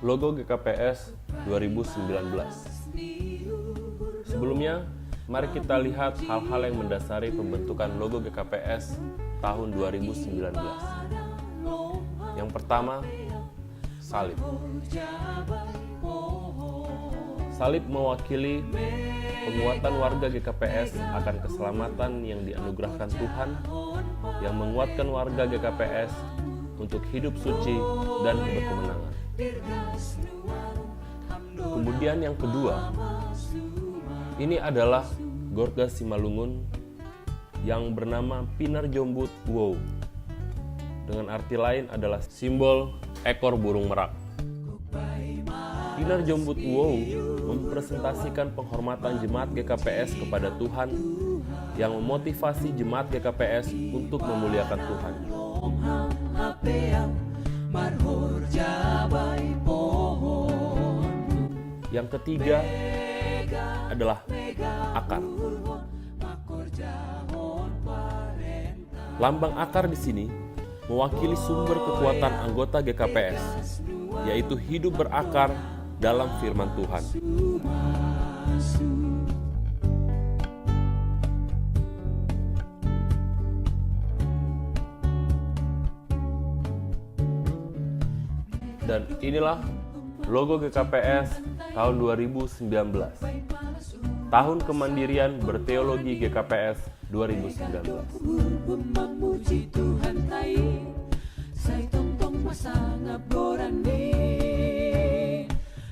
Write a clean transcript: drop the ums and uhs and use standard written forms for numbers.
logo GKPS 2019. Sebelumnya, mari kita lihat hal-hal yang mendasari pembentukan logo GKPS tahun 2019. Yang pertama, salib. Salib mewakili penguatan warga GKPS akan keselamatan yang dianugerahkan Tuhan, yang menguatkan warga GKPS untuk hidup suci dan berkemenangan. Kemudian yang kedua, ini adalah Gorga Simalungun yang bernama Pinar Jombut Wow. Dengan arti lain adalah simbol ekor burung merak. Pinar Jombut Wow mempresentasikan penghormatan jemaat GKPS kepada Tuhan yang memotivasi jemaat GKPS untuk memuliakan Tuhan. Yang ketiga adalah akar. Lambang akar di sini mewakili sumber kekuatan anggota GKPS, yaitu hidup berakar dalam firman Tuhan. Dan inilah logo GKPS tahun 2019. Tahun Kemandirian Berteologi GKPS 2019. Memuji Tuhan tai, saya tong tong masa ngaborani.